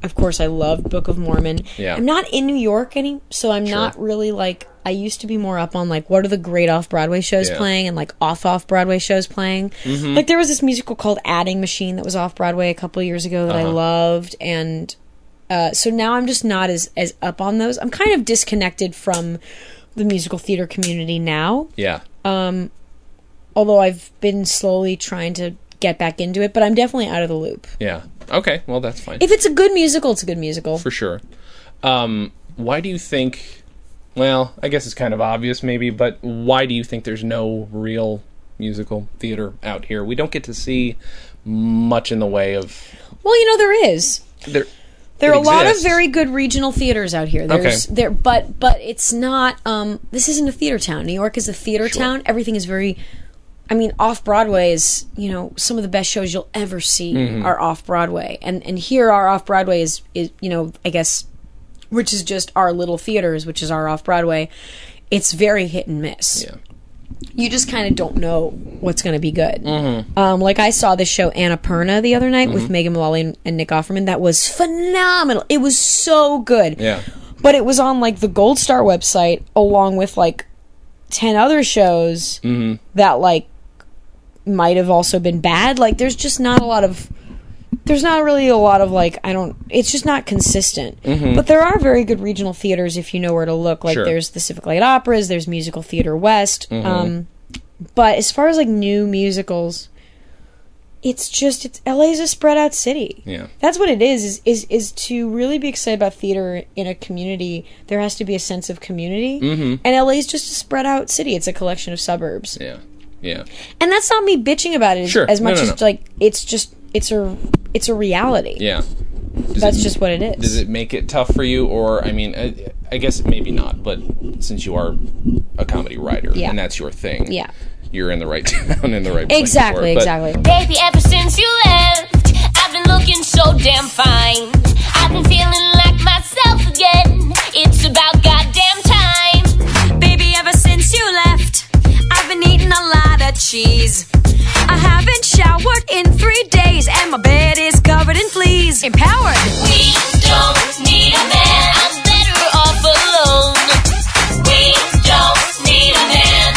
Of course, I love Book of Mormon. I'm not in New York so I'm not really like... I used to be more up on, like, what are the great off-Broadway shows playing, and, like, off-Broadway shows playing. Like, there was this musical called Adding Machine that was off-Broadway a couple of years ago that I loved, and so now I'm just not as up on those. I'm kind of disconnected from the musical theater community now. Although I've been slowly trying to get back into it, but I'm definitely out of the loop. Yeah. Okay, well, that's fine. If it's a good musical, it's a good musical. For sure. Why do you think... Well, I guess it's kind of obvious, maybe, but why do you think there's no real musical theater out here? We don't get to see much in the way of... Well, there is. There are a lot of very good regional theaters out here. But it's not... this isn't a theater town. New York is a theater town. Everything is very... off-Broadway is, some of the best shows you'll ever see are off-Broadway. And here our off-Broadway is, I guess... which is just our little theaters, which is our off-Broadway, it's very hit and miss. Yeah. You just kind of don't know what's going to be good. Like, I saw this show Annapurna the other night with Megan Mullally and Nick Offerman. That was phenomenal. It was so good. Yeah. But it was on, like, the Gold Star website, along with, like, 10 other shows that, like, might have also been bad. Like, there's just not a lot of... There's not really a lot of, like, it's just not consistent. But there are very good regional theaters if you know where to look. Like, there's the Civic Light Operas, there's Musical Theater West. But as far as, like, new musicals, LA's a spread out city. Yeah. That's what it is to really be excited about theater in a community, there has to be a sense of community. And LA's just a spread out city. It's a collection of suburbs. Yeah. Yeah. And that's not me bitching about it as much as, like, it's a reality. Yeah. That's just what it is. Does it make it tough for you? Or, I guess maybe not, but since you are a comedy writer and that's your thing, you're in the right town, in the right place. Exactly. Baby, ever since you left, I've been looking so damn fine. I've been feeling like myself again. It's about goddamn time. Baby, ever since you left, I've been eating a lot of cheese. I haven't showered in 3 days, and my bed is covered in fleas. Empowered. We don't need a man. I'm better off alone. We don't need a man.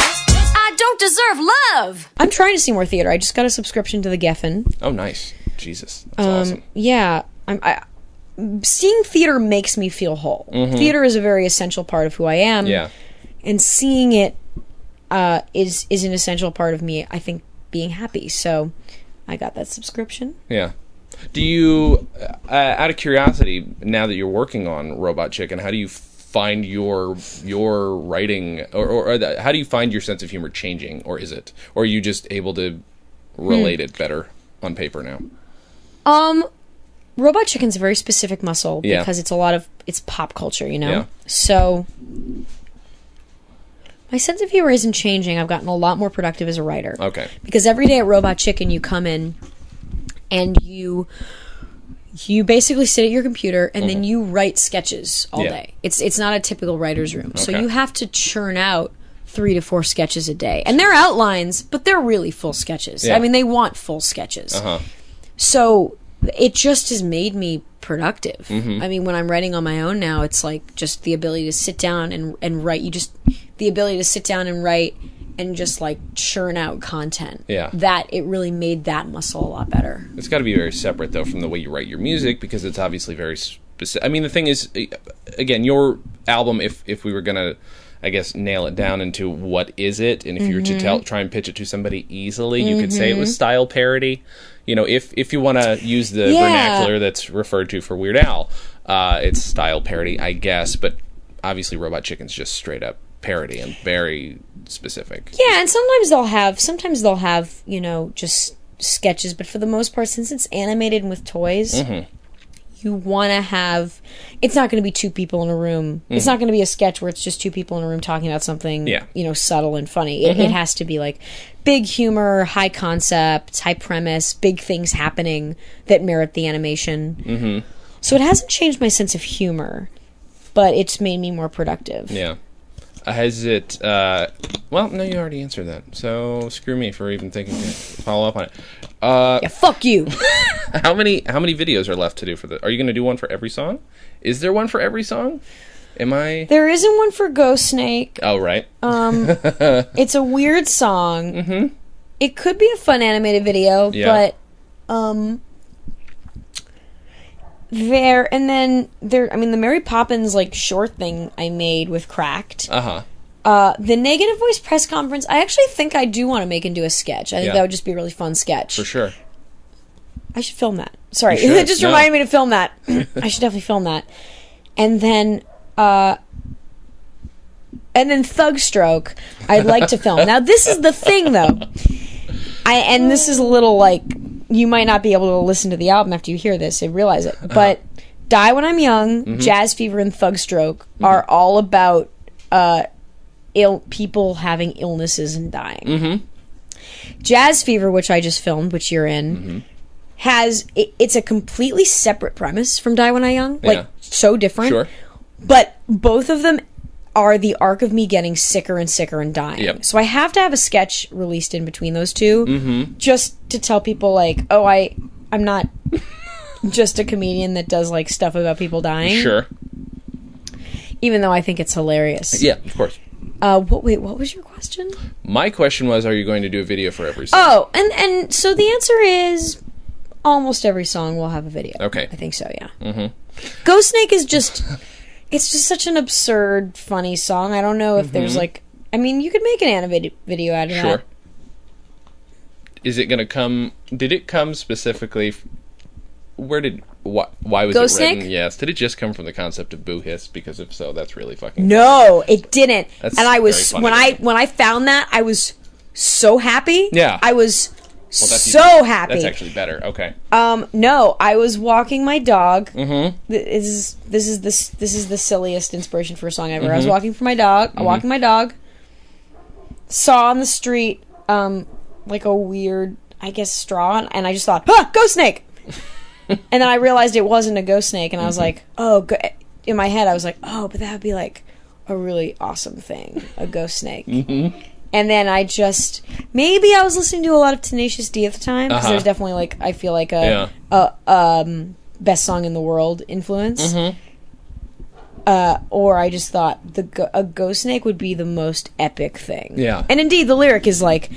I don't deserve love. I'm trying to see more theater. I just got a subscription to the Geffen. Oh, nice. Jesus. That's awesome. Yeah. Seeing theater makes me feel whole. Theater is a very essential part of who I am. Yeah. And seeing it is an essential part of me, I think, being happy. So I got that subscription. Yeah. Do you, out of curiosity, now that you're working on Robot Chicken, how do you find your writing, or how do you find your sense of humor changing, or are you just able to relate it better on paper now? Robot Chicken's a very specific muscle because it's pop culture, you know? Yeah. So my sense of humor isn't changing. I've gotten a lot more productive as a writer. Okay. Because every day at Robot Chicken, you come in and you basically sit at your computer and then you write sketches all day. It's not a typical writer's room. So you have to churn out 3 to 4 sketches a day. And they're outlines, but they're really full sketches. Yeah. I mean, they want full sketches. So it just has made me productive. I mean, when I'm writing on my own now, it's like just the ability to sit down and write. The ability to sit down and write and just like churn out content. Yeah. That it really made that muscle a lot better. It's got to be very separate, though, from the way you write your music, because it's obviously very specific. I mean, the thing is, again, your album, if we were going to, I guess, nail it down into what is it, and if you were to try and pitch it to somebody easily, you could say it was style parody. You know, if you want to use the vernacular that's referred to for Weird Al, it's style parody, I guess, but obviously Robot Chicken's just straight up parody and very specific. Yeah, and sometimes they'll have, you know, just sketches, but for the most part, since it's animated and with toys, you want to have, it's not going to be 2 people in a room. It's not going to be a sketch where it's just 2 people in a room talking about something, you know, subtle and funny. It has to be like big humor, high concept, high premise, big things happening that merit the animation. So it hasn't changed my sense of humor, but it's made me more productive. Yeah. Has it, well, no, you already answered that, so screw me for even thinking to follow up on it. Yeah, fuck you. How many videos are left to do for the, are you going to do one for every song? Is there one for every song? There isn't one for Ghost Snake. Oh, right. It's a weird song. It could be a fun animated video, but, I mean, the Mary Poppins, like, short thing I made with Cracked. The Negative Voice press conference, I actually think I do want to make into a sketch. I think that would just be a really fun sketch. For sure. I should film that. Sorry, You should. it just reminded me to film that. I should definitely film that. And then Thug Stroke, I'd like to film. Now, this is the thing, though. And this is a little, like, you might not be able to listen to the album after you hear this and realize it. But Die When I'm Young, Jazz Fever, and Thug Stroke are all about people having illnesses and dying. Jazz Fever, which I just filmed, which you're in, it's a completely separate premise from Die When I'm Young. Like, so different. Sure. But both of them are the arc of me getting sicker and sicker and dying. So I have to have a sketch released in between those two, just to tell people, like, oh, I'm not just a comedian that does, like, stuff about people dying. Sure. Even though I think it's hilarious. Yeah, of course. What was your question? My question was, are you going to do a video for every song? Oh, and so the answer is almost every song will have a video. Okay. I think so, yeah. Ghost Snake is just... It's just such an absurd, funny song. I don't know if there's, like... I mean, you could make an animated video out of that. Sure. Is it going to come... Did it come specifically... Why was Ghost it written? Snake? Yes. Did it just come from the concept of Boo Hiss? Because if so, that's really fucking... No, it didn't. That's and I was... very funny. When I found that, I was so happy. Yeah. I was that's so happy. That's actually better. Okay. No, I was walking my dog. This is the silliest inspiration for a song ever. I was walking for my dog. Walking my dog. Saw on the street, like a weird, I guess, straw, and I just thought, ghost snake. And then I realized it wasn't a ghost snake, and I was like, in my head, I was like, oh, but that would be like a really awesome thing, a ghost snake. And then maybe I was listening to a lot of Tenacious D at the time, because there's definitely, like, I feel like a best song in the world influence. Or I just thought a ghost snake would be the most epic thing. Yeah. And indeed, the lyric is like,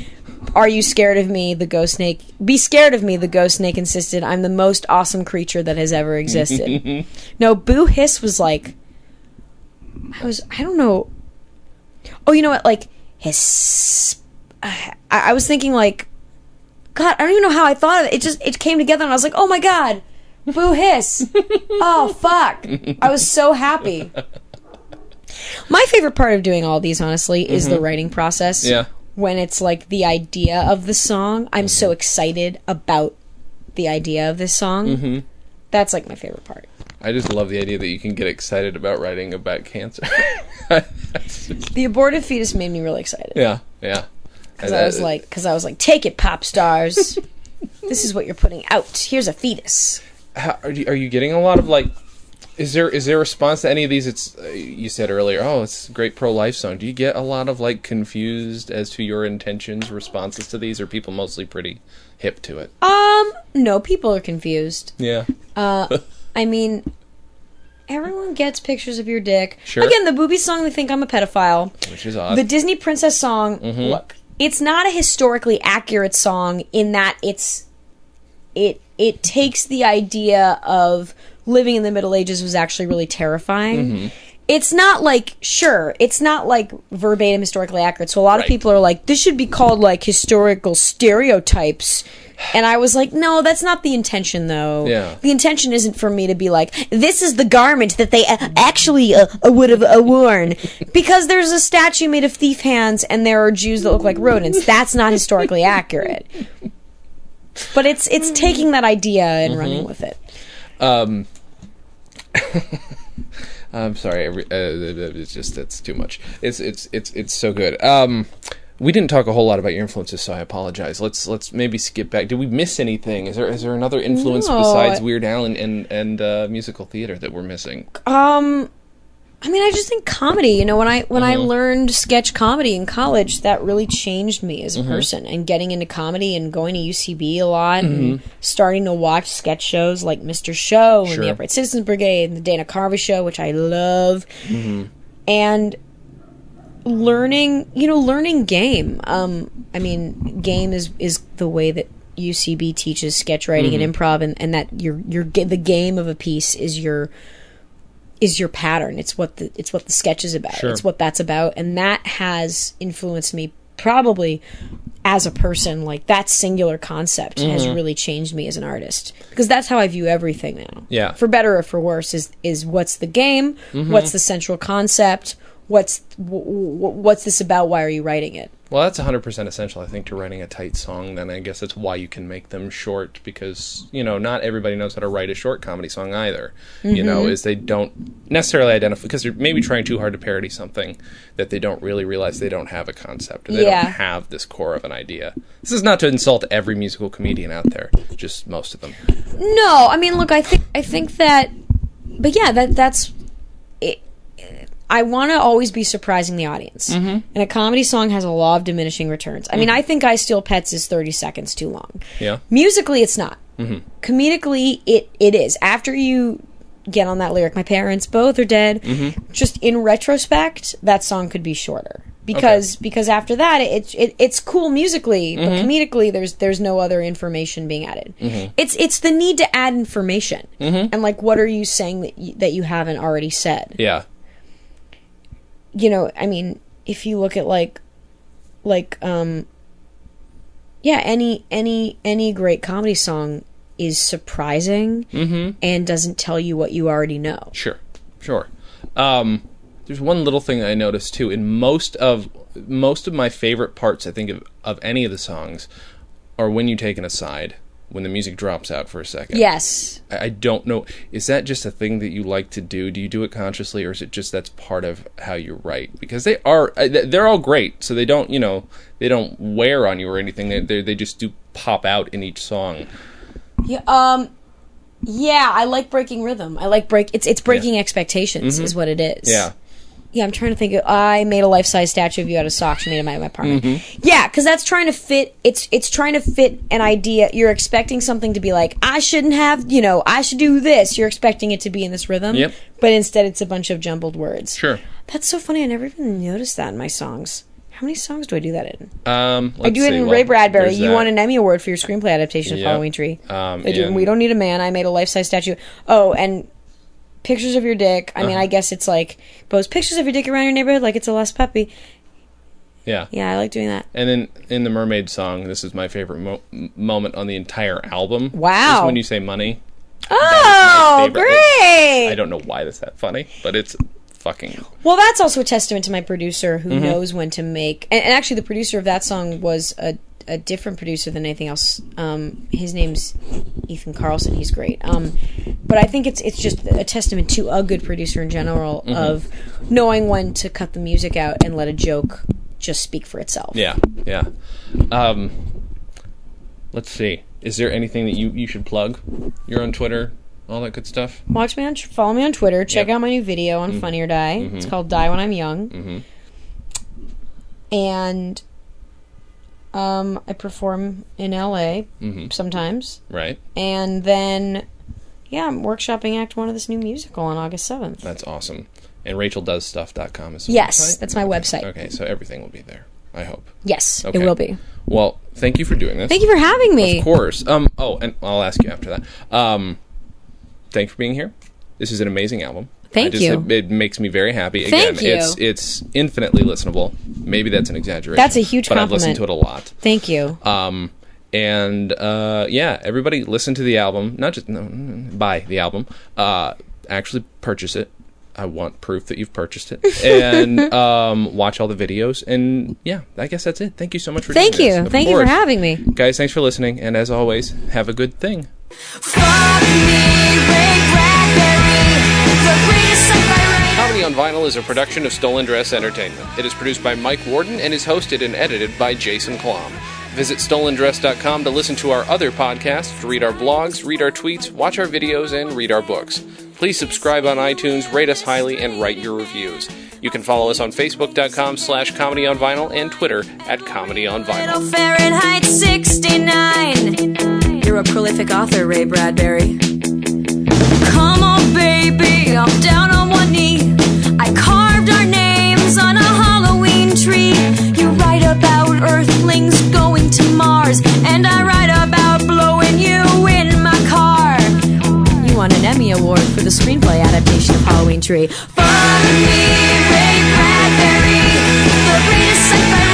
are you scared of me, the ghost snake? Be scared of me, the ghost snake insisted. I'm the most awesome creature that has ever existed. No, Boo Hiss was like, I don't know. Oh, you know what, like, hiss. I was thinking, like, God, I don't even know how I thought of it. It came together, and I was like, oh my God, boo hiss. Oh, fuck. I was so happy. My favorite part of doing all these, honestly, is the writing process. Yeah. When it's like the idea of the song, I'm so excited about the idea of this song. That's like my favorite part. I just love the idea that you can get excited about writing about cancer. The aborted fetus made me really excited. Yeah. Because I was like, take it, pop stars. This is what you're putting out. Here's a fetus. Are you getting a lot of like? Is there a response to any of these? It's you said earlier. Oh, it's a great pro-life song. Do you get a lot of like confused as to your intentions responses to these? Or are people mostly pretty hip to it? No, people are confused. Yeah. I mean, everyone gets pictures of your dick. Sure. Again, the booby song, they think I'm a pedophile. Which is odd. The Disney princess song, look, it's not a historically accurate song in that it takes the idea of living in the Middle Ages was actually really terrifying. It's not like, it's not like verbatim historically accurate. So a lot of people are like, this should be called like historical stereotypes. And I was like, no, that's not the intention, though. Yeah. The intention isn't for me to be like, this is the garment that they actually would have worn. Because there's a statue made of thief hands, and there are Jews that look like rodents. That's not historically accurate. But it's taking that idea and running with it. I'm sorry. It's too much. It's so good. We didn't talk a whole lot about your influences, so I apologize. Let's maybe skip back. Did we miss anything? Is there another influence besides Weird Al and musical theater that we're missing? I mean, I just think comedy. You know, when I learned sketch comedy in college, that really changed me as a person. And getting into comedy and going to UCB a lot and starting to watch sketch shows like Mr. Show and the Upright Citizens Brigade and the Dana Carvey Show, which I love, and learning game. I mean, game is the way that UCB teaches sketch writing and improv, and that the game of a piece is your pattern. It's what the sketch is about. It's what that's about, and that has influenced me probably as a person. Like, that singular concept has really changed me as an artist, because that's how I view everything now. Yeah, for better or for worse, is what's the game, what's the central concept, what's this about, why are you writing it? Well, that's 100% essential, I think, to writing a tight song. Then I guess that's why you can make them short, because, not everybody knows how to write a short comedy song either. Is they don't necessarily identify, because they're maybe trying too hard to parody something that they don't really realize they don't have a concept, or they don't have this core of an idea. This is not to insult every musical comedian out there, just most of them. No, I mean, look, I think that, but yeah, that's it. I want to always be surprising the audience. And a comedy song has a law of diminishing returns. I mean, I think I Steal Pets is 30 seconds too long. Yeah. Musically, it's not. Comedically, it is. After you get on that lyric, my parents both are dead, just in retrospect, that song could be shorter. Because after that, it's cool musically, but comedically, there's no other information being added. It's the need to add information. And, like, what are you saying that you haven't already said? Yeah. I mean, if you look at any great comedy song is surprising and doesn't tell you what you already know. Sure. There's one little thing that I noticed too. In most of my favorite parts, I think of any of the songs, are when you take an aside. When the music drops out for a second. Yes. I don't know. Is that just a thing that you like to do? Do you do it consciously, or is it just that's part of how you write? Because they're all great, so they don't wear on you or anything. They just do pop out in each song. Yeah. Yeah, I like breaking rhythm. I like it's breaking expectations is what it is. Yeah. Yeah, I'm trying to think. I made a life-size statue of you out of socks made in my apartment. Yeah, because that's trying to fit. It's trying to fit an idea. You're expecting something to be like, I shouldn't have. I should do this. You're expecting it to be in this rhythm. Yep. But instead, it's a bunch of jumbled words. Sure. That's so funny. I never even noticed that in my songs. How many songs do I do that in? I do it in Ray Bradbury. You won an Emmy Award for your screenplay adaptation of Halloween Tree. We don't need a man. I made a life-size statue. Oh, and pictures of your dick. I mean, I guess it's like, post pictures of your dick around your neighborhood like it's a lost puppy. Yeah. Yeah, I like doing that. And then in the Mermaid song, this is my favorite moment on the entire album. Wow. Is when you say money. Oh, great! I don't know why that's that funny, but it's fucking... Well, that's also a testament to my producer who knows when to make... And actually, the producer of that song was a different producer than anything else. His name's Ethan Carlson. He's great. But I think it's just a testament to a good producer in general of knowing when to cut the music out and let a joke just speak for itself. Yeah. Let's see. Is there anything that you should plug? You're on Twitter, all that good stuff? Follow me on Twitter. Check out my new video on Funny or Die. It's called Die When I'm Young. And I perform in LA sometimes. Right. And then, I'm workshopping Act 1 of this new musical on August 7th. That's awesome. And RachelDoesStuff.com is the Yes, website? that's my website. Okay, so everything will be there, I hope. Yes, Okay. it will be. Well, thank you for doing this. Thank you for having me. Of course. And I'll ask you after that. Thanks for being here. This is an amazing album. Thank you. It makes me very happy. Thank Again, you. it's infinitely listenable. Maybe that's an exaggeration. That's a huge but compliment. I've listened to it a lot. Thank you. Everybody listen to the album. Not just buy the album. Actually purchase it. I want proof that you've purchased it. And watch all the videos. And I guess that's it. Thank you so much for doing this. Thank you. Thank you for having me. Guys, thanks for listening. And as always, have a good thing. Comedy on Vinyl is a production of Stolen Dress Entertainment. It is produced by Mike Warden and is hosted and edited by Jason Klamm. Visit stolendress.com to listen to our other podcasts, read our blogs, read our tweets, watch our videos, and read our books. Please subscribe on iTunes, rate us highly, and write your reviews. You can follow us on Facebook.com/Comedy on Vinyl and Twitter @Comedy on Vinyl. Fahrenheit 69. You're a prolific author, Ray Bradbury. Come on, baby, I'm down on one knee. I carved our names on a Halloween tree. You write about Earthlings going to Mars, and I write about blowing you in my car. You won an Emmy Award for the screenplay adaptation of Halloween Tree. Follow me, Ray Bradbury, the greatest sci-fi